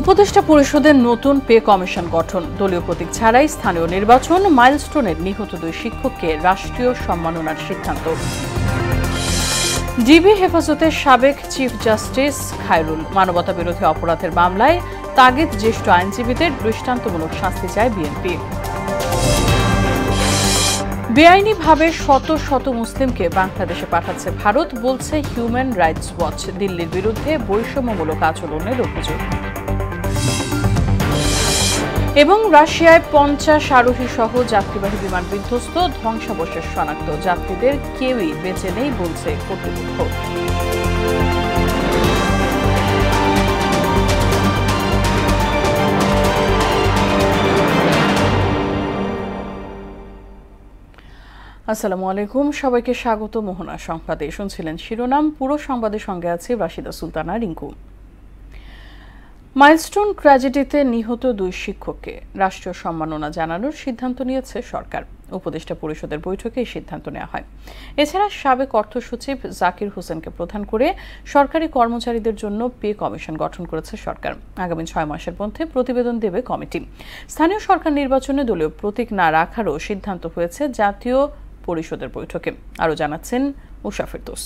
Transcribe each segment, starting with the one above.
উপদেষ্টা পরিষদের নতুন পে কমিশন গঠন, দলীয় প্রতীক ছাড়াই স্থানীয় নির্বাচন, মাইলস্টোনের নিহত 2 শিক্ষককে রাষ্ট্রীয় সম্মাননার সিদ্ধান্ত। ডিবি হেফাজতের সাবেক চিফ জাস্টিস খায়রুল, মানবতা বিরোধী অপরাধের মামলায় তাগিদ জ্যেষ্ঠ আইনজীবীদের দৃষ্টান্তমূলক শাস্তি চায় বিএনপি। বেআইনিভাবে শত শত মুসলিমকে বাংলাদেশে পাঠাচ্ছে ভারত, বলছে হিউম্যান রাইটস ওয়াচ। দিল্লির বিরুদ্ধে বৈষম্যমূলক আচরণের অভিযোগ। এবং রাশিয়ায় 50 আরোহী সহ যাত্রীবাহী বিমান বিধ্বস্ত, ধ্বংসাবশেষ শনাক্ত, যাত্রীদের কেউই বেঁচে নেই বলছে কর্তৃপক্ষ। আসসালামু আলাইকুম, সবাইকে স্বাগত মোহনা সংবাদে। শুনছিলেন শিরোনাম, পুরো সংবাদের সঙ্গে আছে রাশিদা সুলতানা রিঙ্কু। মাইলস্টোন ট্র্যাজেডিতে নিহত 2 শিক্ষককে রাষ্ট্রীয় সম্মাননা জানানোর সিদ্ধান্ত নিয়েছে সরকার। উপদেষ্টা পরিষদের বৈঠকে এই সিদ্ধান্ত নেওয়া হয়। এছাড়া সাবেক অর্থ সচিব জাকির হোসেনকে প্রধান করে সরকারি কর্মচারীদের জন্য পে কমিশন গঠন করেছে সরকার। আগামী 6 মাসের মধ্যে প্রতিবেদন দেবে কমিটি। স্থানীয় সরকার নির্বাচনে দলীয় প্রতীক না রাখারও সিদ্ধান্ত হয়েছে জাতীয় পরিষদের বৈঠকে। আরও জানাচ্ছেন উষা ফেরদৌস।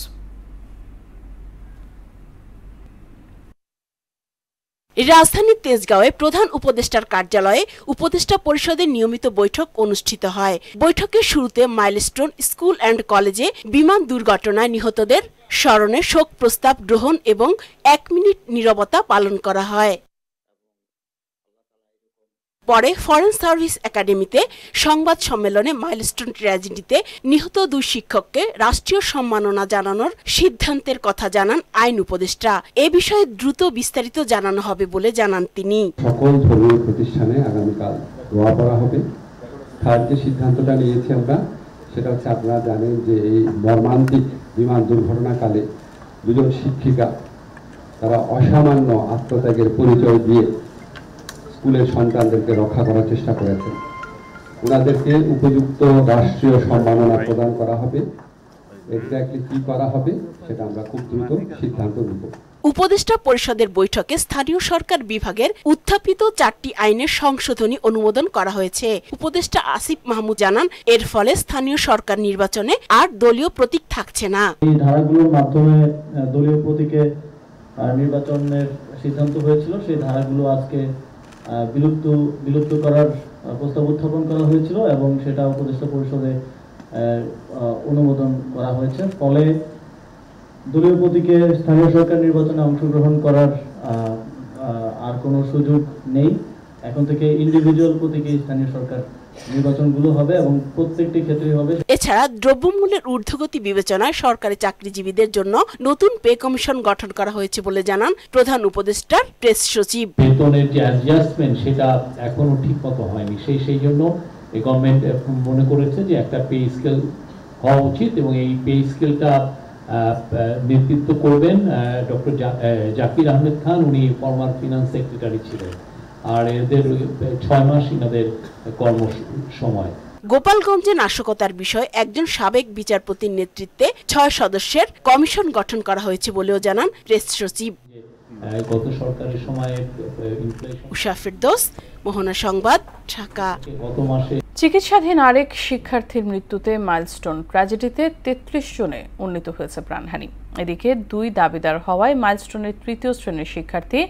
রাজধানীর তেজগাঁওয়ে প্রধান উপদেষ্টার কার্যালয়ে উপদেষ্টা পরিষদের নিয়মিত বৈঠক অনুষ্ঠিত হয়। বৈঠকের শুরুতে মাইলস্টোন স্কুল অ্যান্ড কলেজে বিমান দুর্ঘটনায় নিহতদের স্মরণে শোক প্রস্তাব গ্রহণ এবং 1 মিনিট নীরবতা পালন করা হয়। পরে ফরেন সার্ভিস একাডেমিতে সংবাদ সম্মেলনে মাইলস্টোন ট্র্যাজেডিতে নিহত 2 শিক্ষককে রাষ্ট্রীয় সম্মাননা জানানোর সিদ্ধান্তের কথা জানান আইন উপদেষ্টা। এ বিষয়ে দ্রুত বিস্তারিত জানানো হবে বলে জানান তিনি। সকল ধর্মীয় প্রতিষ্ঠানে আগামীকাল দোয়া পড়া হবে। তার যে সিদ্ধান্তটা নিয়েছি আমরা, সেটা হচ্ছে আপনারা জানেন যে এই মর্মান্তিক বিমান দুর্ঘটনাকালে 2 শিক্ষিকা তারা অসামান্য আত্মত্যাগের পরিচয় দিয়ে স্কুলের সন্তানদেরকে রক্ষা করার চেষ্টা করেছেন। ওনাদেরকে উপযুক্ত রাষ্ট্রীয় সম্মাননা প্রদান করা হবে। এক্স্যাক্টলি কি করা হবে সেটা আমরা খুব দ্রুত সিদ্ধান্ত নেব। উপদেষ্টা পরিষদের বৈঠকে স্থানীয় সরকার বিভাগের উত্থাপিত 4টি আইনের সংশোধনী অনুমোদন করা হয়েছে। উপদেষ্টা আসিফ মাহমুদ জানান, এর ফলে স্থানীয় সরকার নির্বাচনে আর দলীয় প্রতীক থাকছে না। এই ধারাগুলোর মাধ্যমে দলীয় প্রতীকে নির্বাচনের সিদ্ধান্ত হয়েছিল। সেই ধারাগুলো আজকে বিলুপ্ত করার প্রস্তাব উত্থাপন করা হয়েছিল এবং সেটা উপদেষ্টা পরিষদে অনুমোদন করা হয়েছে। ফলে দলীয় প্রতীকে স্থানীয় সরকার নির্বাচনে অংশগ্রহণ করার আর কোনো সুযোগ নেই। এখন থেকে ইন্ডিভিজুয়াল প্রতীকে স্থানীয় সরকার নির্বাচনগুলো হবে এবং প্রত্যেকটি ক্ষেত্রেই হবে। এছাড়া দ্রব্যমূল্যের ঊর্ধ্বগতি বিবেচনায় সরকারি চাকরিজীবীদের জন্য নতুন পে কমিশন গঠন করা হয়েছে বলে জানান প্রধান উপদেষ্টার প্রেস সচিব। বেতনের যে অ্যাডজাস্টমেন্ট সেটা এখনো ঠিকমতো হয়নি। সেই জন্য এই গভর্নমেন্ট মনে করেছে যে একটা পে স্কেল হওয়া উচিত এবং এই পে স্কেলটা নেতৃত্ব করবেন ডক্টর জাকির আহমেদ খান। উনি ফরমার ফিনান্স সেক্রেটারি ছিলেন আর এদের 6 মাস ইনাদের কর্ম সময়। গোপালগঞ্জে নাশকতার বিষয়ে একজন সাবেক বিচারপতির নেতৃত্বে 6 সদস্যের কমিশন গঠন করা হয়েছে বলেও জানান প্রেস সচিব। গত সরকারের সময়ে উষা ফেরদৌস, মোহনা সংবাদ, ঢাকা। গত মাসে চিকিৎসাধীন আরেক শিক্ষার্থীর মৃত্যুতে মাইলস্টোন ট্র্যাজেডিতে 33 জনে উন্নীত হয়েছে প্রাণহানি। এদিকে 2 দাবিদার হওয়ায় মাইলস্টোনের 3য় শ্রেণীর শিক্ষার্থী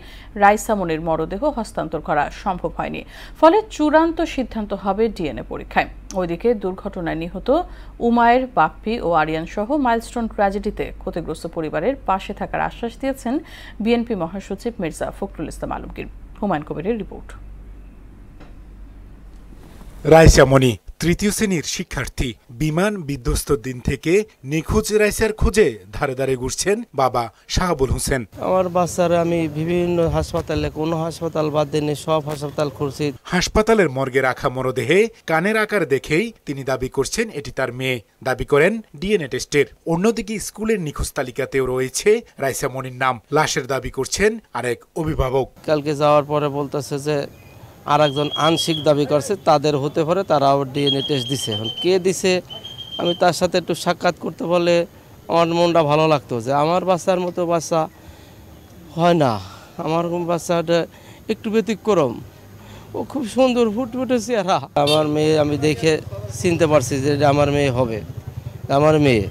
রাইসা মনির মরদেহ হস্তান্তর করা সম্ভব হয়নি। ফলে চূড়ান্ত সিদ্ধান্ত হবে ডিএনএ পরীক্ষায়। ওইদিকে দুর্ঘটনায় নিহত উমায়ের, বাপ্পি ও আরিয়ান সহ মাইলস্টোন ট্র্যাজেডিতে ক্ষতিগ্রস্ত পরিবারের পাশে থাকার আশ্বাস দিয়েছেন বিএনপি মহাসচিব মির্জা ফখরুল ইসলাম আলমগীর। হুমায়ুন কবিরের রিপোর্ট। রাইসা মনি 3য় শ্রেণীর শিক্ষার্থী। বিমান বিধ্বস্ত দিন থেকে নিখোঁজ রাইসার খোঁজে ধারে ধারে ঘুরছেন বাবা শাহাবুল হোসেন। আমার বাচ্চারা আমি বিভিন্ন হাসপাতালে, কোনো হাসপাতাল বাদ দিনে সব হাসপাতাল খুঁজছি। হাসপাতালের মর্গে রাখা মরদেহে কানের আকার দেখেই তিনি দাবি করছেন এটি তার মেয়ে। দাবি করেন ডিএনএ টেস্টের। অন্যদিকে স্কুলের নিখোঁজ তালিকাতেও রয়েছে রাইসা মনির নাম। লাশের দাবি করছেন আরেক অভিভাবক। কালকে যাওয়ার পরে বলতেছে যে আরেকজন আংশিক দাবি করছে তাদের হতে পারে, তারাও ডিএনএ টেস্ট দিছে। এখন কে দিছে আমি তার সাথে একটু সাক্ষাৎ করতে বলে আমার মনটা ভালো লাগতো যে আমার বাচ্চার মতো বাচ্চা হয় না। আমার বাচ্চাটা একটু ব্যতিক্রম, ও খুব সুন্দর ফুটফুটে চেহারা। আমার মেয়ে আমি দেখে চিনতে পারছি যে এটা আমার মেয়ে হবে, আমার মেয়ে।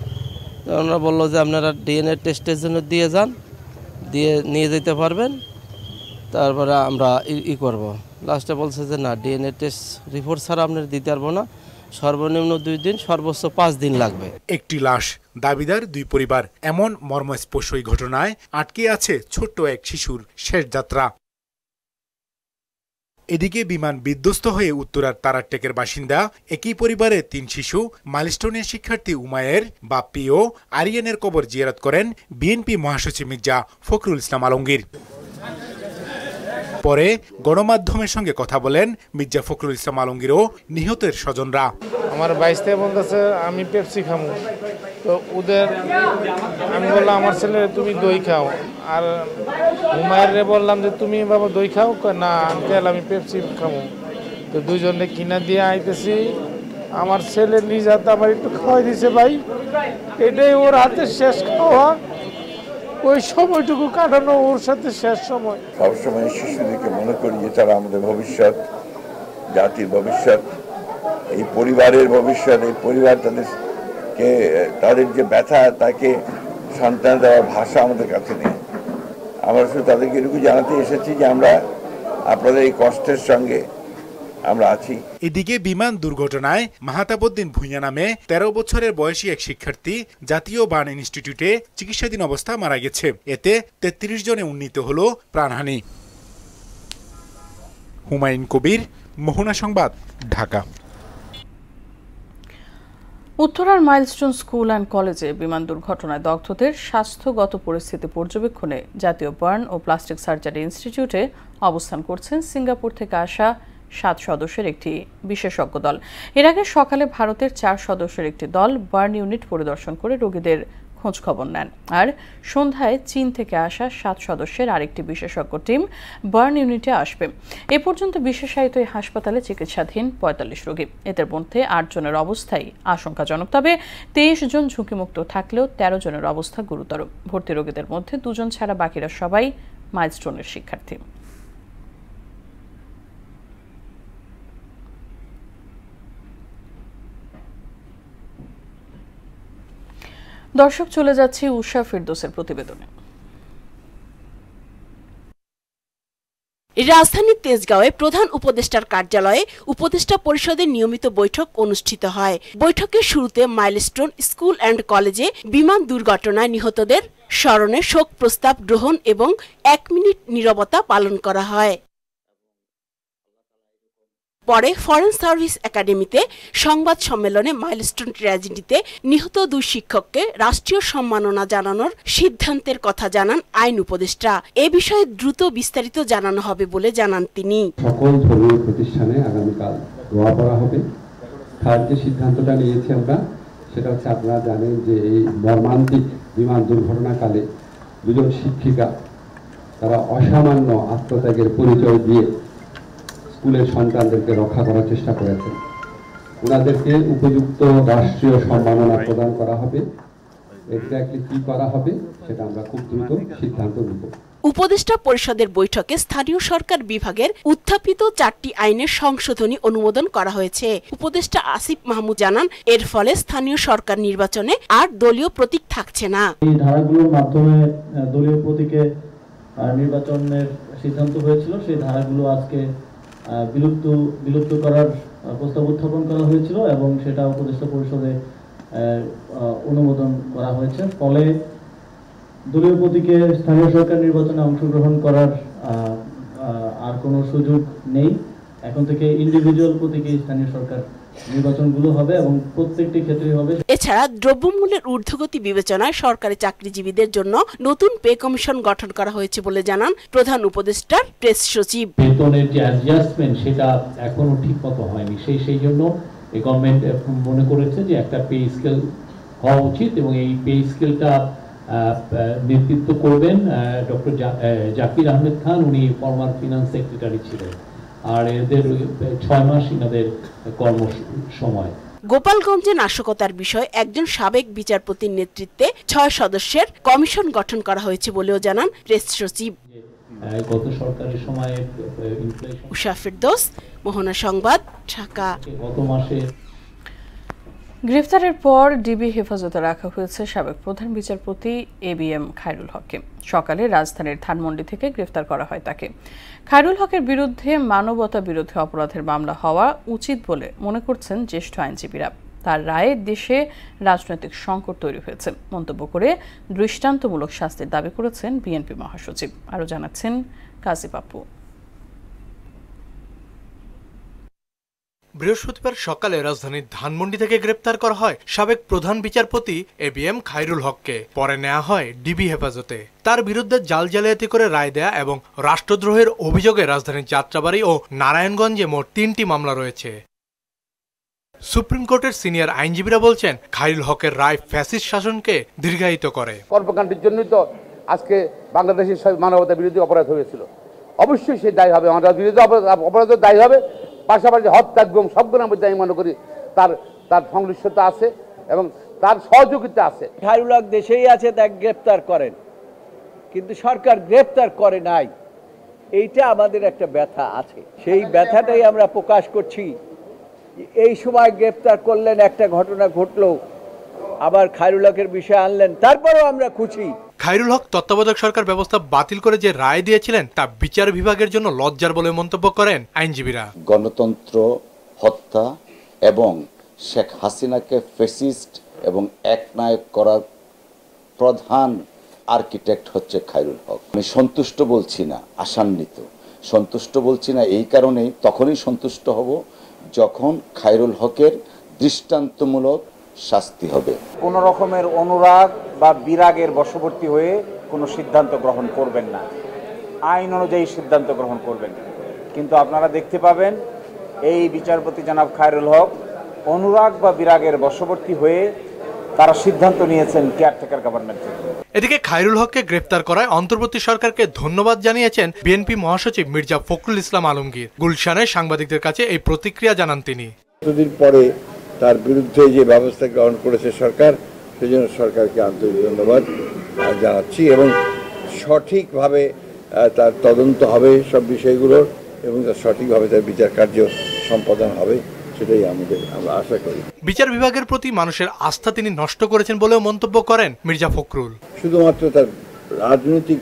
ওনারা বললো যে আপনারা ডিএনএ টেস্টের জন্য দিয়ে যান, দিয়ে নিয়ে যেতে পারবেন, তারপরে আমরা করব। লাস্টে বলছে যে না, ডিএনএ টেস্ট রিপোর্ট ছাড়া আপনার দিতে পারবো না, সর্বনিম্ন 2 দিন, সর্বোচ্চ 5 দিন লাগবে। একটি লাশ, দাবিদার 2 পরিবার। এমন মর্মস্পর্শী ঘটনায় আটকে আছে ছোট্ট এক শিশুর শেষ যাত্রা। এদিকে বিমান বিধ্বস্ত হয়ে উত্তরার তারারটেকের বাসিন্দা একই পরিবারের 3 শিশু মাইলস্টোনের শিক্ষার্থী উমায়ের, বাপ্পি ও আরিয়ানের কবর জিয়ারত করেন বিএনপি মহাসচিব মির্জা ফখরুল ইসলাম আলমগীর। পরে গণমাধ্যমের সঙ্গে কথা বলেন মির্জা ফখরুল ইসলাম আলমগীর ও নিহতের স্বজনরা। আমার 22 থেকে বলতেছে আমি পেপসি খামু, তো ওদের আমি বললাম আমার ছেলে তুমি দই খাও, আর হুমায়ের বললাম যে তুমি বাবা দই খাও, না আঙ্কেল আমি পেপসি খামু। তো দুইজনে কিনা দিয়ে আইতেছি, আমার ছেলে নিজ হাতে আমার একটু খাওয়াই দিছে ভাই, এটাই ওর হাতে শেষ খাওয়া, ওই সময়টুকু কাটানো ওর সাথে শেষ সময়। সবসময় শিশুদেরকে মনে করি যে তারা আমাদের ভবিষ্যৎ, জাতির ভবিষ্যৎ, এই পরিবারের ভবিষ্যৎ। এই পরিবার তাদের যে ব্যথা, তাকে সন্তান দেওয়ার ভাষা আমাদের কাছে নেই। আমরা শুধু তাদেরকে এটুকু জানাতে এসেছি যে আমরা আপনাদের এই কষ্টের সঙ্গে আমরা আছি। এদিকে বিমান দুর্ঘটনায় মাহতাবউদ্দিন ভূঁইয়া নামে 13 বছরের বয়সী এক শিক্ষার্থী জাতীয় বার্ন ইনস্টিটিউটে চিকিৎসাধীন অবস্থা মারা গেছে। এতে 33 জনে উন্নীত হল প্রাণহানি। হুমায়ুন কবির, মোহনা সংবাদ, ঢাকা। উত্তরার মাইলস্টোন স্কুল অ্যান্ড কলেজে বিমান দুর্ঘটনায় দগ্ধদের স্বাস্থ্যগত পরিস্থিতি পর্যবেক্ষণে জাতীয় বার্ন ও প্লাস্টিক সার্জারি ইনস্টিটিউটে অবস্থান করছেন সিঙ্গাপুর থেকে আসা 7 সদস্যের একটি বিশেষজ্ঞ দল। এর আগে সকালে ভারতের 4 সদস্যের একটি দল বার্ন ইউনিট পরিদর্শন করে রোগীদের খোঁজখবর নেন, আর সন্ধ্যায় চীন থেকে আসা 7 সদস্যের আরেকটি বিশেষজ্ঞ টিম বার্ন ইউনিটে আসবে। এ পর্যন্ত বিশেষায়িত এই হাসপাতালে চিকিৎসাধীন 45 রোগী। এদের মধ্যে 8 জনের অবস্থাই আশঙ্কাজনক, তবে 23 জন ঝুঁকিমুক্ত থাকলেও 13 জনের অবস্থা গুরুতর। ভর্তি রোগীদের মধ্যে 2 জন ছাড়া বাকিরা সবাই মাইলস্টোনের শিক্ষার্থী। দর্শক, চলে যাচ্ছি উষা ফিরদৌসের প্রতিবেদনে। রাজধানীর তেজগাঁওয়ে প্রধান উপদেষ্টার কার্যালয়ে উপদেষ্টা পরিষদের নিয়মিত বৈঠক অনুষ্ঠিত হয়। বৈঠকের শুরুতে মাইলস্টোন স্কুল অ্যান্ড কলেজে বিমান দুর্ঘটনায় নিহতদের স্মরণে শোক প্রস্তাব গ্রহণ এবং 1 মিনিট নীরবতা পালন করা হয়। পরে ফরেন সার্ভিস একাডেমিতে সংবাদ সম্মেলনে মাইলস্টোন ট্র্যাজেডিতে নিহত 2 শিক্ষককে রাষ্ট্রীয় সম্মাননা জানানোর সিদ্ধান্তের কথা জানান আইন উপদেষ্টা। এ বিষয়ে দ্রুত বিস্তারিত জানানো হবে বলে জানান তিনি। সকল ধর্মীয় প্রতিষ্ঠানে আগামীকাল দোয়া পড়া হবে। তার যে সিদ্ধান্তটা নিয়েছি আমরা, সেটা হচ্ছে আপনারা জানেন যে এই মর্মান্তিক বিমান দুর্ঘটনাকালে 2 জন শিক্ষিকা তারা অসামান্য আত্মত্যাগের পরিচয় দিয়ে স্কুলের সন্তানদেরকে রক্ষা করার চেষ্টা করেছেন। ওনাদেরকে উপযুক্ত রাষ্ট্রীয় সম্মাননা প্রদান করা হবে। এক্স্যাক্টলি কি করা হবে সেটা আমরা খুব দ্রুত সিদ্ধান্ত নেব। উপদেষ্টা পরিষদের বৈঠকে স্থানীয় সরকার বিভাগের উত্থাপিত 4টি আইনের সংশোধনী অনুমোদন করা হয়েছে। উপদেষ্টা আসিফ মাহমুদ জানান, এর ফলে স্থানীয় সরকার নির্বাচনে আর দলীয় প্রতীক থাকছে না। এই ধারাগুলোর মাধ্যমে দলীয় প্রতীকে নির্বাচনের সিদ্ধান্ত হয়েছিল, সেই ধারাগুলো আজকে বিলুপ্ত করার প্রস্তাব উত্থাপন করা হয়েছিল এবং সেটা উপদেষ্টা পরিষদে অনুমোদন করা হয়েছে। ফলে দলীয় প্রতীকে স্থানীয় সরকার নির্বাচনে অংশগ্রহণ করার আর কোনো সুযোগ নেই। এখন থেকে ইন্ডিভিজুয়াল প্রতীকে স্থানীয় সরকার নির্বাচনগুলো হবে এবং প্রত্যেকটি ক্ষেত্রেই হবে। এছাড়া দ্রব্যমূল্যের ঊর্ধ্বগতি বিবেচনায় সরকারি চাকরিজীবীদের জন্য নতুন পে কমিশন গঠন করা হয়েছে বলে জানান প্রধান উপদেষ্টার প্রেস সচিব। বেতনের যে অ্যাডজাস্টমেন্ট সেটা এখনো ঠিক মতো হয়নি, সেই জন্য এই গভর্নমেন্ট মনে করেছে যে একটা পে স্কেল হওয়া উচিত এবং এই পে স্কেলটা নেতৃত্ব করবেন ডক্টর জাকির আহমেদ খান। উনি ফর্মার ফিনান্স সেক্রেটারি ছিলেন, আর এদের 6 মাস ইনাদের কর্ম সময়। গোপালগঞ্জে নাশকতার বিষয়ে একজন সাবেক বিচারপতির নেতৃত্বে 6 সদস্যের কমিশন গঠন করা হয়েছে বলেও জানান প্রেস সচিব। গত সরকারের সময় ইনফ্লেশন। উষা ফেরদৌস, মোহনা সংবাদ, ঢাকা। গত মাসে গ্রেফতারের পর ডিবি হেফাজতে রাখা হয়েছে সাবেক প্রধান বিচারপতি ABM খায়রুল হককে। সকালে রাজধানীর ধানমন্ডি থেকে গ্রেফতার করা হয় তাকে। খায়রুল হকের বিরুদ্ধে মানবতা বিরোধী অপরাধের মামলা হওয়া উচিত বলে মনে করছেন জ্যেষ্ঠ আইনজীবীরা। তার রায়ে দেশে রাজনৈতিক সংকট তৈরি হয়েছে মন্তব্য করে দৃষ্টান্তমূলক শাস্তির দাবি করেছেন বিএনপি মহাসচিব। আরও জানাচ্ছেন কাজী পাপ্পু। বৃহস্পতিবার সকালে রাজধানীর ধানমন্ডি থেকে গ্রেপ্তার করা হয় সাবেক প্রধান বিচারপতি ABM খায়রুল হককে। পরে নেওয়া হয় ডিবি হেফাজতে। তার বিরুদ্ধে জাল জালিয়াতি করে রায় দেয়া এবং রাষ্ট্রদ্রোহের অভিযোগে রাজধানীর যাত্রাবাড়ি ও নারায়ণগঞ্জে মোট 3টি মামলা রয়েছে। সুপ্রিম কোর্টের সিনিয়র আইনজীবীরা বলছেন খায়রুল হকের রায় ফ্যাসিস্ট শাসনকে দীর্ঘায়িত করে। কর্মকাণ্ডের জন্যই তো আজকে বাংলাদেশের মানবতা বিরোধী অপরাধ হয়েছিল। অবশ্যই সে দায়ী হবে, মানবতা বিরোধী অপরাধের দায়ী হবে। পাশাপাশি হত্যা এবং সবগুলোর মধ্যে আমি মনে করি তার সংশ্লিষ্টতা আছে এবং তার সহযোগিতা আছে। খায়রুল হক দেশেই আছে, তাকে গ্রেপ্তার করেন, কিন্তু সরকার গ্রেপ্তার করে নাই। এইটা আমাদের একটা ব্যথা আছে, সেই ব্যথাটাই আমরা প্রকাশ করছি। এই সময় গ্রেপ্তার করলেন, একটা ঘটনা ঘটলো, আবার খায়রুল হকের বিষয় আনলেন, তারপরেও আমরা খুশি। খায়রুল হক তত্ত্বাবধায়ক সরকার ব্যবস্থা বাতিল করে যে রায় দিয়েছিলেন তা বিচার বিভাগের জন্য লজ্জার বলে মন্তব্য করেন আইনজীবীরা। গণতন্ত্র হত্যা এবং শেখ হাসিনাকে ফ্যাসিস্ট এবং একনায়ক করার প্রধান আর্কিটেক্ট হচ্ছে খায়রুল হক। আমি সন্তুষ্ট বলছি না, আশান্বিত। সন্তুষ্ট বলছি না এই কারণেই, তখনই সন্তুষ্ট হব যখন খায়রুল হকের দৃষ্টান্তমূলক শাস্তি হবে। কোন রকমের অনুরাগ বা বিরাগের বশবর্তী হয়ে কোনো সিদ্ধান্ত গ্রহণ করবেন না, আইন অনুযায়ী সিদ্ধান্ত গ্রহণ করবেন। কিন্তু আপনারা দেখতে পাবেন এই বিচারপতি জনাব খায়রুল হক অনুরাগ বা বিরাগের বশবর্তী হয়ে তারা সিদ্ধান্ত নিয়েছেন কেয়ারটেকার গভর্নমেন্ট থেকে। এদিকে খায়রুল হককে গ্রেফতার করায় অন্তর্বর্তী সরকারকে ধন্যবাদ জানিয়েছেন বিএনপি মহাসচিব মির্জা ফখরুল ইসলাম আলমগীর। গুলশানে সাংবাদিকদের কাছে এই প্রতিক্রিয়া জানান তিনি। এতদিন পরে তার বিরুদ্ধে যে ব্যবস্থা গ্রহণ করেছে সরকার, সেজন্য সরকারকে আন্তরিক ধন্যবাদ জানাচ্ছি এবং সঠিকভাবে তার তদন্ত হবে সব বিষয়গুলোর এবং তার সঠিকভাবে তার বিচার কার্য সম্পাদন হবে, সেটাই আমরা আশা করি। বিচার বিভাগের প্রতি মানুষের আস্থা তিনি নষ্ট করেছেন বলেও মন্তব্য করেন মির্জা ফখরুল। শুধুমাত্র তার রাজনৈতিক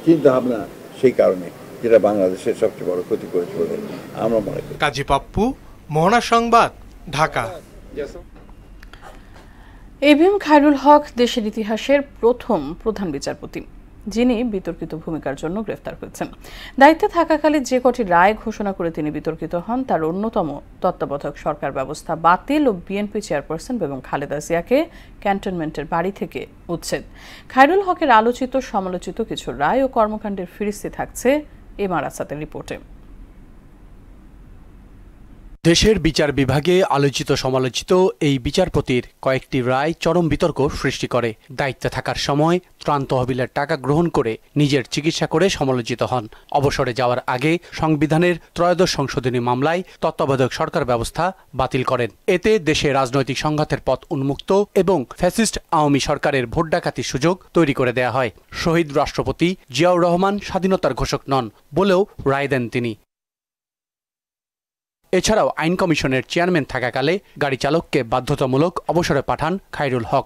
চিন্তা ভাবনা সেই কারণে, যেটা বাংলাদেশের সবচেয়ে বড় ক্ষতি করেছে বলে আমরা মনে করি। কাজী পাপ্পু, মোহনা সংবাদ, ঢাকা। ABM খায়রুল হক দেশের ইতিহাসের প্রথম প্রধান বিচারপতি যিনি বিতর্কিত ভূমিকার জন্য গ্রেফতার হয়েছেন। দায়িত্বে থাকাকালে যে কটি রায় ঘোষণা করে তিনি বিতর্কিত হন তার অন্যতম তত্ত্বাবধায়ক সরকার ব্যবস্থা বাতিল ও বিএনপি চেয়ারপারসন বেগম খালেদা জিয়াকে ক্যান্টনমেন্টের বাড়ি থেকে উচ্ছেদ। খায়রুল হকের আলোচিত সমালোচিত কিছু রায় ও কর্মকাণ্ডের ফিরিস্তি থাকছে এমআর আসাদের রিপোর্টে। দেশের বিচার বিভাগে আলোচিত সমালোচিত এই বিচারপতির কয়েকটি রায় চরম বিতর্ক সৃষ্টি করে। দায়িত্বে থাকার সময় ত্রাণ তহবিলের টাকা গ্রহণ করে নিজের চিকিৎসা করে সমালোচিত হন। অবসরে যাওয়ার আগে সংবিধানের 13শ সংশোধনী মামলায় তত্ত্বাবধায়ক সরকার ব্যবস্থা বাতিল করেন। এতে দেশে রাজনৈতিক সংঘাতের পথ উন্মুক্ত এবং ফ্যাসিস্ট আওয়ামী সরকারের ভোট ডাকাতির সুযোগ তৈরি করে দেয়া হয়। শহীদ রাষ্ট্রপতি জিয়াউর রহমান স্বাধীনতার ঘোষক নন বলেও রায় দেন তিনি। এছাড়াও আইন কমিশনের চেয়ারম্যান থাকাকালে গাড়ি চালককে বাধ্যতামূলক অবসরে পাঠান খায়রুল হক।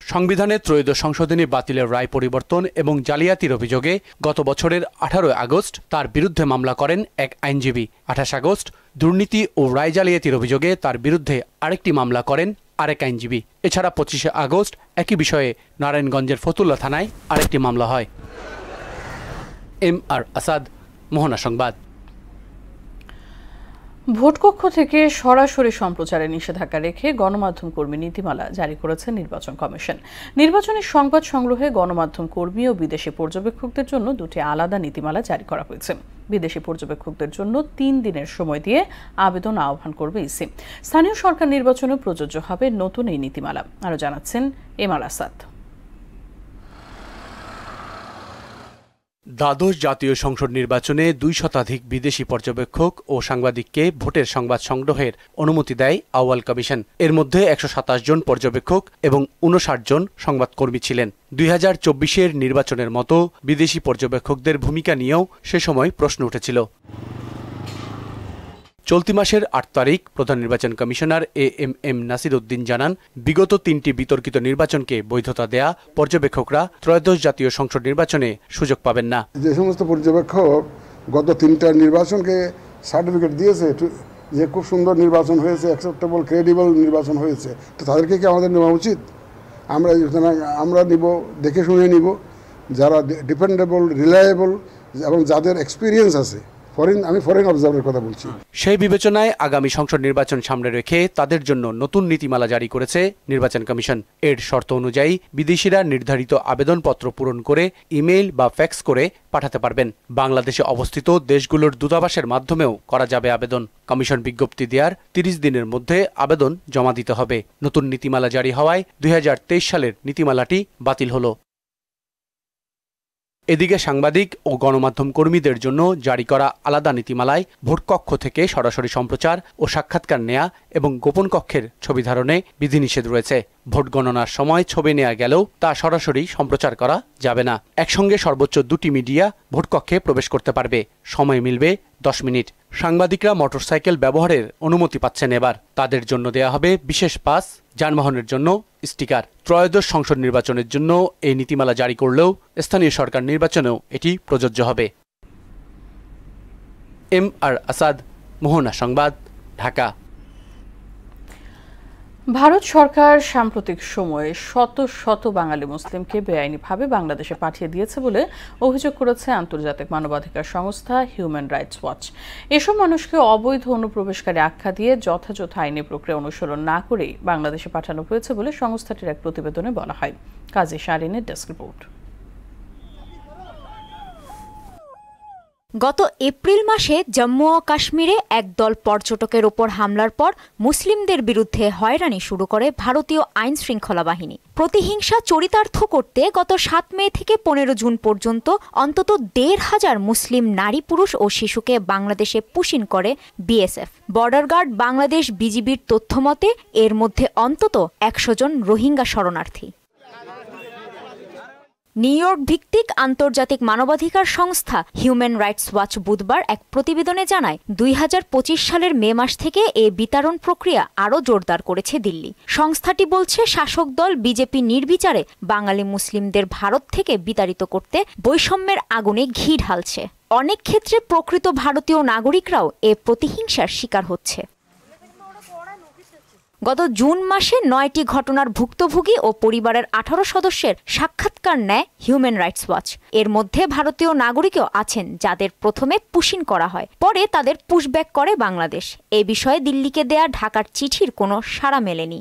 সংবিধানের 13শ সংশোধনী বাতিলের রায় পরিবর্তন এবং জালিয়াতির অভিযোগে গত বছরের 18 আগস্ট তার বিরুদ্ধে মামলা করেন এক আইনজীবী। 28 আগস্ট দুর্নীতি ও রায় জালিয়াতির অভিযোগে তার বিরুদ্ধে আরেকটি মামলা করেন আরেক আইনজীবী। এছাড়া 25 আগস্ট একই বিষয়ে নারায়ণগঞ্জের ফতুল্লা থানায় আরেকটি মামলা হয়। এমআর আসাদ, মোহনা সংবাদ। ভোটকক্ষ থেকে সরাসরি সম্প্রচারে নিষেধাজ্ঞা রেখে গণমাধ্যম কর্মী নীতিমালা জারি করেছে নির্বাচন কমিশন। নির্বাচনী সংবাদ সংগ্রহে গণমাধ্যম কর্মী ও বিদেশি পর্যবেক্ষকদের জন্য দুটি আলাদা নীতিমালা জারি করা হয়েছে। বিদেশি পর্যবেক্ষকদের জন্য 3 দিনের সময় দিয়ে আবেদন আহ্বান করবে ইসি। স্থানীয় সরকার নির্বাচনে প্রযোজ্য হবে নতুন এই নীতিমালা। আরও জানাচ্ছেন এমআর আসাদ। দ্বাদশ জাতীয় সংসদ নির্বাচনে 2 শতাধিক বিদেশি পর্যবেক্ষক ও সাংবাদিককে ভোটের সংবাদ সংগ্রহের অনুমতি দেয় আউয়াল কমিশন। এর মধ্যে 127 জন পর্যবেক্ষক এবং 59 জন সংবাদকর্মী ছিলেন। 2024-এর নির্বাচনের মতো বিদেশি পর্যবেক্ষকদের ভূমিকা নিয়েও সে সময় প্রশ্ন উঠেছিল। চলতি মাসের 8 তারিখ প্রধান নির্বাচন কমিশনার AMM নাসির উদ্দিন জানান, বিগত 3টি বিতর্কিত নির্বাচনকে বৈধতা দেয়া পর্যবেক্ষকরা ত্রয়োদশ জাতীয় সংসদ নির্বাচনে সুযোগ পাবেন না। যে সমস্ত পর্যবেক্ষক গত 3টা নির্বাচনকে সার্টিফিকেট দিয়েছে যে খুব সুন্দর নির্বাচন হয়েছে, অ্যাকসেপ্টেবল ক্রেডিবল নির্বাচন হয়েছে, তো তাদেরকে কি আমাদের নেওয়া উচিত? আমরা নিব, দেখে শুনে নিব যারা ডিপেন্ডেবল, রিলায়েবল এবং যাদের এক্সপিরিয়েন্স আছে। আমি ফরেন অবজারভারের কথা বলছি। সেই বিবেচনায় আগামী সংসদ নির্বাচন সামনে রেখে তাদের জন্য নতুন নীতিমালা জারি করেছে নির্বাচন কমিশন। এর শর্ত অনুযায়ী বিদেশিরা নির্ধারিত আবেদনপত্র পূরণ করে ইমেইল বা ফ্যাক্স করে পাঠাতে পারবেন। বাংলাদেশে অবস্থিত দেশগুলোর দূতাবাসের মাধ্যমেও করা যাবে আবেদন। কমিশন বিজ্ঞপ্তি দেওয়ার 30 দিনের মধ্যে আবেদন জমা দিতে হবে। নতুন নীতিমালা জারি হওয়ায় 2023 সালের নীতিমালাটি বাতিল হলো। এদিকে সাংবাদিক ও গণমাধ্যম কর্মীদের জন্য জারি করা আলাদা নীতিমালায় ভোটকক্ষ থেকে সরাসরি সম্প্রচার ও সাক্ষাৎকার নেয়া এবং গোপন কক্ষের ছবি ধারণে বিধিনিষেধ রয়েছে। ভোট গণনার সময় ছবি নেওয়া গেলেও তা সরাসরি সম্প্রচার করা যাবে না। একসঙ্গে সর্বোচ্চ 2টি মিডিয়া ভোটকক্ষে প্রবেশ করতে পারবে। সময় মিলবে 10 মিনিট। সাংবাদিকরা মোটরসাইকেল ব্যবহারের অনুমতি পাচ্ছেন এবার। তাদের জন্য দেয়া হবে বিশেষ পাস, যানবাহনের জন্য স্টিকার। ত্রয়োদশ সংসদ নির্বাচনের জন্য এই নীতিমালা জারি করলেও স্থানীয় সরকার নির্বাচনেও এটি প্রযোজ্য হবে। MR আসাদ, মোহনা সংবাদ, ঢাকা। ভারত সরকার সাম্প্রতিক সময়ে শত শত বাঙালি মুসলিমকে বেআইনিভাবে বাংলাদেশে পাঠিয়ে দিয়েছে বলে অভিযোগ করেছে আন্তর্জাতিক মানবাধিকার সংস্থা হিউম্যান রাইটস ওয়াচ। এসব মানুষকে অবৈধ অনুপ্রবেশকারী আখ্যা দিয়ে যথাযথ আইনি প্রক্রিয়া অনুসরণ না করেই বাংলাদেশে পাঠানো হয়েছে বলে সংস্থাটির এক প্রতিবেদনে বলা হয়। কাজী শারিনের ডেস্ক রিপোর্ট। গত এপ্রিল মাসে জম্মু ও কাশ্মীরে একদল পর্যটকের ওপর হামলার পর মুসলিমদের বিরুদ্ধে হয়রানি শুরু করে ভারতীয় আইন শৃঙ্খলা বাহিনী। প্রতিহিংসা চরিতার্থ করতে গত 7 মে থেকে 15 জুন পর্যন্ত অন্তত 1,500 মুসলিম নারী, পুরুষ ও শিশুকে বাংলাদেশে পুশিন করে বিএসএফ। বর্ডার গার্ড বাংলাদেশ বিজিবির তথ্যমতে এর মধ্যে অন্তত 100 জন রোহিঙ্গা শরণার্থী। নিউ ইয়র্ক ভিত্তিক আন্তর্জাতিক মানবাধিকার সংস্থা হিউম্যান রাইটস ওয়াচ বুধবার এক প্রতিবেদনে জানায়, 2025 সালের মে মাস থেকে এ বিতরণ প্রক্রিয়া আরও জোরদার করেছে দিল্লি। সংস্থাটি বলছে, শাসক দল বিজেপি নির্বিচারে বাঙালি মুসলিমদের ভারত থেকে বিতাড়িত করতে বৈষম্যের আগুনে ঘি ঢালছে। অনেক ক্ষেত্রে প্রকৃত ভারতীয় নাগরিকরাও এ প্রতিহিংসার শিকার হচ্ছে। গত জুন মাসে 9টি ঘটনার ভুক্তভোগী ও পরিবারের 18 সদস্যের সাক্ষাৎকার নেয় হিউম্যান রাইটস ওয়াচ। এর মধ্যে ভারতীয় নাগরিকও আছেন যাদের প্রথমে পুশিন করা হয়, পরে তাদের পুশব্যাক করে বাংলাদেশ। এ বিষয়ে দিল্লিকে দেয়া ঢাকার চিঠির কোনো সাড়া মেলেনি।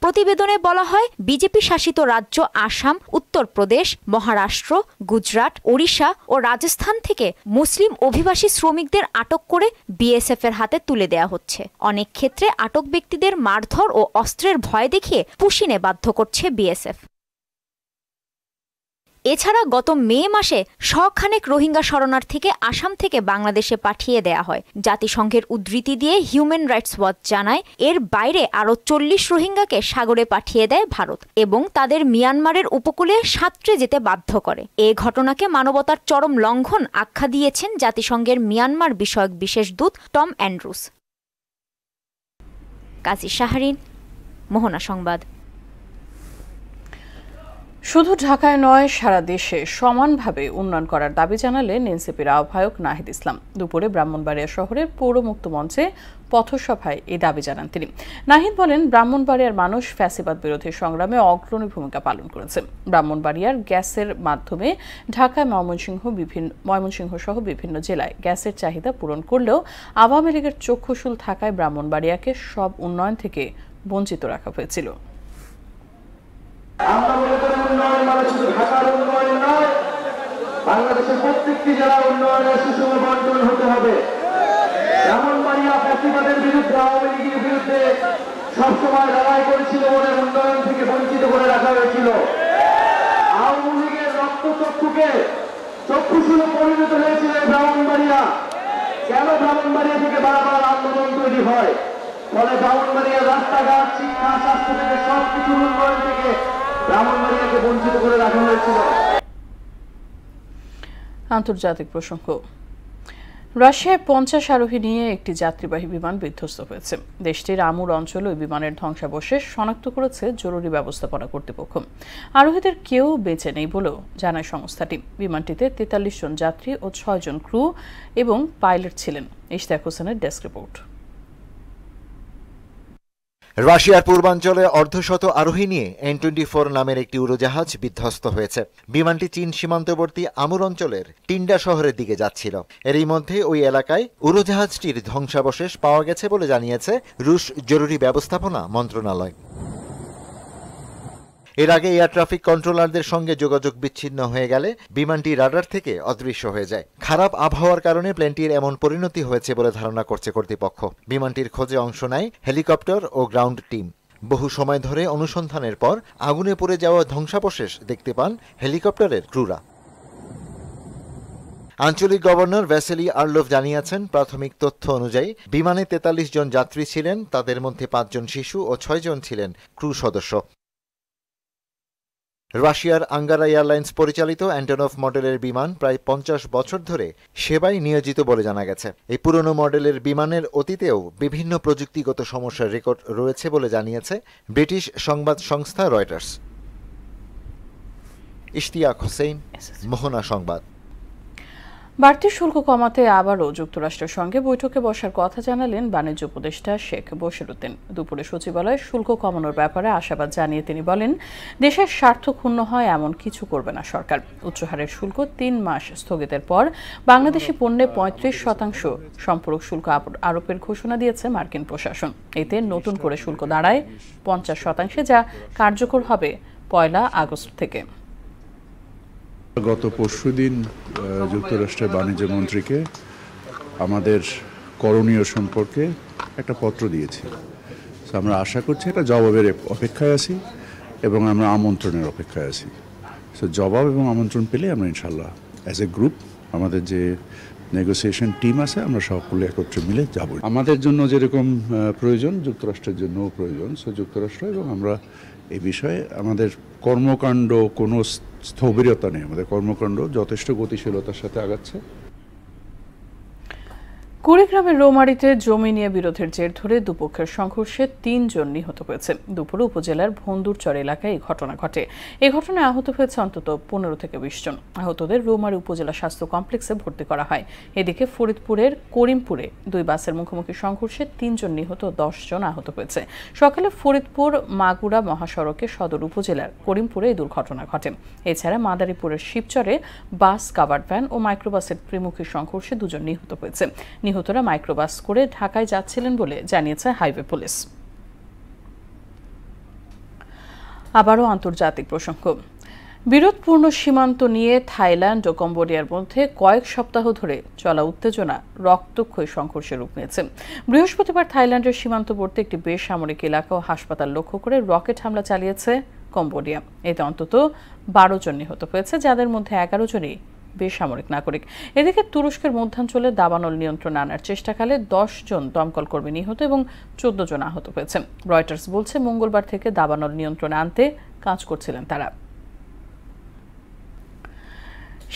প্রতিবেদনে বলা হয়, বিজেপি শাসিত রাজ্য আসাম, উত্তরপ্রদেশ, মহারাষ্ট্র, গুজরাট, ওড়িশা ও রাজস্থান থেকে মুসলিম অভিবাসী শ্রমিকদের আটক করে বিএসএফ এর হাতে তুলে দেয়া হচ্ছে। অনেক ক্ষেত্রে আটক ব্যক্তিদের মারধর ও অস্ত্রের ভয় দেখিয়ে পুশিনে বাধ্য করছে বিএসএফ। এছাড়া গত মে মাসে শখানেক রোহিঙ্গা শরণার্থীকে আসাম থেকে বাংলাদেশে পাঠিয়ে দেয়া হয়। জাতিসংঘের উদ্ধৃতি দিয়ে হিউম্যান রাইটস ওয়াচ জানায়, এর বাইরে আরও 40 রোহিঙ্গাকে সাগরে পাঠিয়ে দেয় ভারত এবং তাদের মিয়ানমারের উপকূলে সাঁতরে যেতে বাধ্য করে। এ ঘটনাকে মানবতার চরম লঙ্ঘন আখ্যা দিয়েছেন জাতিসংঘের মিয়ানমার বিষয়ক বিশেষ দূত টম অ্যান্ড্রুস। কাজী শাহরিন, মোহনা সংবাদ। শুধু ঢাকায় নয়, সারা দেশে সমানভাবে উন্নয়ন করার দাবি জানালেন এনসিপির আহ্বায়ক নাহিদ ইসলাম। দুপুরে ব্রাহ্মণবাড়িয়া শহরের পৌর মুক্ত মঞ্চে পথসভায় এই দাবি জানান তিনি। নাহিদ বলেন, ব্রাহ্মণবাড়িয়ার মানুষ ফ্যাসিবাদ বিরোধী সংগ্রামে অগ্রণী ভূমিকা পালন করেছে। ব্রাহ্মণবাড়িয়ার গ্যাসের মাধ্যমে ঢাকায় ময়মনসিংহ সহ বিভিন্ন জেলায় গ্যাসের চাহিদা পূরণ করলেও আওয়ামী লীগের চক্ষুশূল থাকায় ব্রাহ্মণবাড়িয়াকে সব উন্নয়ন থেকে বঞ্চিত রাখা হয়েছিল। আমরা মনে করি উন্নয়ন মানে শুধু ঢাকার উন্নয়ন নয়, বাংলাদেশের প্রত্যেকটি জেলার উন্নয়নের সুষম বন্টন হতে হবে। ব্রাহ্মণবাড়িয়া ফ্যাসিবাদের বিরুদ্ধে, আওয়ামী লীগের বিরুদ্ধে সবসময় লড়াই করেছিল বলে উন্নয়ন থেকে বঞ্চিত করে রাখা হয়েছিল। আওয়ামী লীগের রক্তচক্ষুকে চক্ষুশূলে পরিণত হয়েছিল ব্রাহ্মণবাড়িয়া। কেন ব্রাহ্মণবাড়িয়া থেকে বারবার আন্দোলন তৈরি হয়? ফলে ব্রাহ্মণবাড়িয়ার রাস্তাঘাট, শিক্ষা, স্বাস্থ্য থেকে সবকিছু উন্নয়ন থেকে ব্রাহ্মণবাড়িয়াকে বঞ্চিত করে রাখা হয়েছিল। আন্তর্জাতিক প্রসঙ্গ। রাশিয়ায় 50 আরোহী নিয়ে একটি যাত্রীবাহী বিমান বিধ্বস্ত হয়েছে। দেশটির আমুর অঞ্চলে ওই বিমানের ধ্বংসাবশেষ শনাক্ত করেছে জরুরি ব্যবস্থাপনা কর্তৃপক্ষ। আরোহীদের কেউ বেঁচে নেই বলেও জানায় সংস্থাটি। বিমানটিতে 43 জন যাত্রী ও 6 জন ক্রু এবং পাইলট ছিলেন। ইশতিয়াক হোসেনের ডেস্ক রিপোর্ট। রাশিয়ার পূর্বাঞ্চলে অর্ধশত আরোহী নিয়ে N-24 নামের একটি উড়োজাহাজ বিধ্বস্ত হয়েছে। বিমানটি চীন সীমান্তবর্তী আমুর অঞ্চলের টিন্ডা শহরের দিকে যাচ্ছিল। এরই মধ্যে ওই এলাকায় উড়োজাহাজটির ধ্বংসাবশেষ পাওয়া গেছে বলে জানিয়েছে রুশ জরুরি ব্যবস্থাপনা মন্ত্রণালয়। এর আগে এয়ার ট্রাফিক কন্ট্রোলারদের সঙ্গে যোগাযোগ বিচ্ছিন্ন হয়ে গেলে বিমানটি রাডার থেকে অদৃশ্য হয়ে যায়। খারাপ আবহাওয়ার কারণে প্লেনটির এমন পরিণতি হয়েছে বলে ধারণা করছে কর্তৃপক্ষ। বিমানটির খোঁজে অংশ নেয় হেলিকপ্টার ও গ্রাউন্ড টিম। বহু সময় ধরে অনুসন্ধানের পর আগুনে পুড়ে যাওয়া ধ্বংসাবশেষ দেখতে পান হেলিকপ্টারের ক্রুরা। আঞ্চলিক গভর্নর ভ্যাসেলি আর্লোভ জানিয়েছেন, প্রাথমিক তথ্য অনুযায়ী বিমানে 43 জন যাত্রী ছিলেন। তাদের মধ্যে 5 জন শিশু ও 6 জন ছিলেন ক্রু সদস্য। রাশিয়ার আঙ্গারা এয়ারলাইন্স পরিচালিত অ্যান্টনভ মডেলের বিমান প্রায় 50 বছর ধরে সেবায় নিয়োজিত বলে জানা গেছে। এই পুরনো মডেলের বিমানের অতীতেও বিভিন্ন প্রযুক্তিগত সমস্যার রেকর্ড রয়েছে বলে জানিয়েছে ব্রিটিশ সংবাদ সংস্থা রয়টার্স। ইশতিয়াক হোসেন, মোহনা সংবাদ। বাড়তি শুল্ক কমাতে আবারও যুক্তরাষ্ট্রের সঙ্গে বৈঠকে বসার কথা জানালেন বাণিজ্য উপদেষ্টা শেখ বশিরউদ্দিন। দুপুরে সচিবালয়ে শুল্ক কমানোর ব্যাপারে আশাবাদ জানিয়ে তিনি বলেন, দেশের স্বার্থ ক্ষুণ্ণ হয় এমন কিছু করবে না সরকার। উচ্চহারের শুল্ক 3 মাস স্থগিতের পর বাংলাদেশি পণ্যে 35% সম্পূরক শুল্ক আরোপের ঘোষণা দিয়েছে মার্কিন প্রশাসন। এতে নতুন করে শুল্ক দাঁড়ায় 50%, যা কার্যকর হবে 1 আগস্ট থেকে। গত পরশুদিন যুক্তরাষ্ট্রের বাণিজ্য মন্ত্রীকে আমাদের করণীয় সম্পর্কে একটা পত্র দিয়েছি। আমরা আশা করছি একটা জবাবের অপেক্ষায় আছি এবং আমরা আমন্ত্রণের অপেক্ষায় আছি। জবাব এবং আমন্ত্রণ পেলে আমরা ইনশাল্লাহ অ্যাজ এ গ্রুপ আমাদের যে নেগোসিয়েশন টিম আছে আমরা সকলে একত্রে মিলে যাব। আমাদের জন্য যেরকম প্রয়োজন যুক্তরাষ্ট্রের জন্যও প্রয়োজন। যুক্তরাষ্ট্র এবং আমরা এই বিষয়ে আমাদের কর্মকাণ্ড কোনো স্থবিরতা নেই। আমাদের কর্মকাণ্ড যথেষ্ট গতিশীলতার সাথে আগাচ্ছে। কুড়িগ্রামের রৌমারীতে জমি নিয়ে বিরোধের জের ধরে দুপক্ষের সংঘর্ষে 3 জন নিহত হয়েছে। দুপুরে উপজেলার ভন্দুরচর এলাকায় এই ঘটনা ঘটে। এই ঘটনায় আহত হয়েছে অন্তত 15 থেকে 20 জন। আহতদের রৌমারী উপজেলা স্বাস্থ্য কমপ্লেক্সে ভর্তি করা হয়। এদিকে ফরিদপুরের করিমপুরে 2 বাসের মুখোমুখি সংঘর্ষে 3 জন নিহত, 10 জন আহত হয়েছে। সকালে ফরিদপুর মাগুরা মহাসড়কে সদর উপজেলার করিমপুরে এই দুর্ঘটনা ঘটে। এছাড়া মাদারীপুরের শিবচরে বাস, কাভার্ড ভ্যান ও মাইক্রোবাসের ত্রিমুখী সংঘর্ষে 2 জন নিহত হয়েছে। নিহতরা মাইক্রোবাস করে ঢাকায় যাচ্ছিলেন বলে জানিয়েছে হাইওয়ে পুলিশ। আবারও আন্তর্জাতিক প্রসঙ্গ। বিরোধপূর্ণ সীমান্ত নিয়ে থাইল্যান্ড ও কম্বোডিয়ার মধ্যে কয়েক সপ্তাহ ধরে চলা উত্তেজনা রক্তক্ষয়ী সংঘর্ষের রূপ নিয়েছে। বৃহস্পতিবার থাইল্যান্ডের সীমান্তবর্তী একটি বেসামরিক এলাকা ও হাসপাতাল লক্ষ্য করে রকেট হামলা চালিয়েছে কম্বোডিয়া। এতে অন্তত 12 জন নিহত হয়েছে, যাদের মধ্যে 11 জনই বেসামরিক নাগরিক। এদিকে তুরস্কের মধ্যাঞ্চলে দাবানল নিয়ন্ত্রণে আনার চেষ্টাকালে 10 জন দমকল কর্মী নিহত এবং 14 জন আহত হয়েছে। রয়টার্স বলছে, মঙ্গলবার থেকে দাবানল নিয়ন্ত্রণে আনতে কাজ করছিলেন তারা।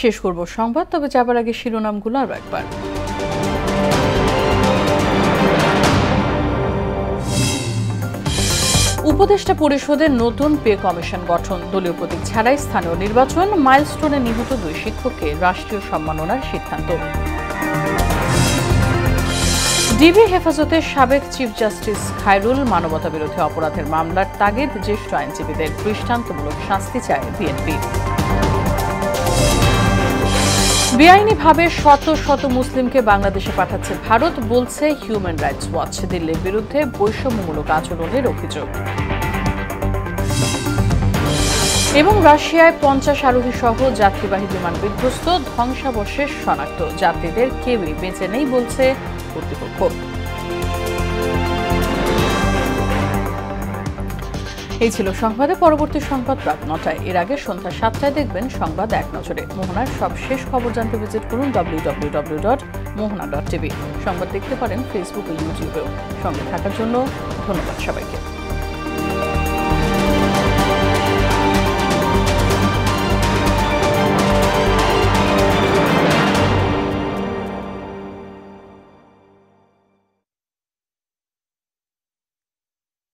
শেষ করব সংবাদ, তবে যাবার আগে শিরোনামগুলো আরও একবার। উপদেষ্টা পরিষদের নতুন পে কমিশন গঠন, দলীয় প্রতীক ছাড়াই স্থানীয় নির্বাচন, মাইলস্টোনে নিহত 2 শিক্ষককে রাষ্ট্রীয় সম্মাননার সিদ্ধান্ত। ডিবি হেফাজতে সাবেক চিফ জাস্টিস খায়রুল, মানবতা বিরোধী অপরাধের মামলার তাগিদ জ্যেষ্ঠ আইনজীবীদের, দৃষ্টান্তমূলক শাস্তি চায় বিএনপি। বেআইনিভাবে শত শত মুসলিমকে বাংলাদেশে পাঠাচ্ছে ভারত, বলছে হিউম্যান রাইটস ওয়াচ। দিল্লির বিরুদ্ধে বৈষম্যমূলক আচরণের অভিযোগ। এবং রাশিয়ায় 50 আরোহী সহ যাত্রীবাহী বিমান বিধ্বস্ত, ধ্বংসাবশেষ শনাক্ত, যাত্রীদের কেউই বেঁচে নেই বলছে কর্তৃপক্ষ। এই ছিল সংবাদে। পরবর্তী সংবাদ রাত 9টায়। এর আগে সন্ধ্যা 7টায় দেখবেন সংবাদ এক নজরে। মোহনার সব শেষ খবর জানতে ভিজিট করুন www.mohana.tv। সংবাদ দেখতে পারেন ফেসবুক ও ইউটিউবেও। সঙ্গে থাকার জন্য ধন্যবাদ সবাইকে।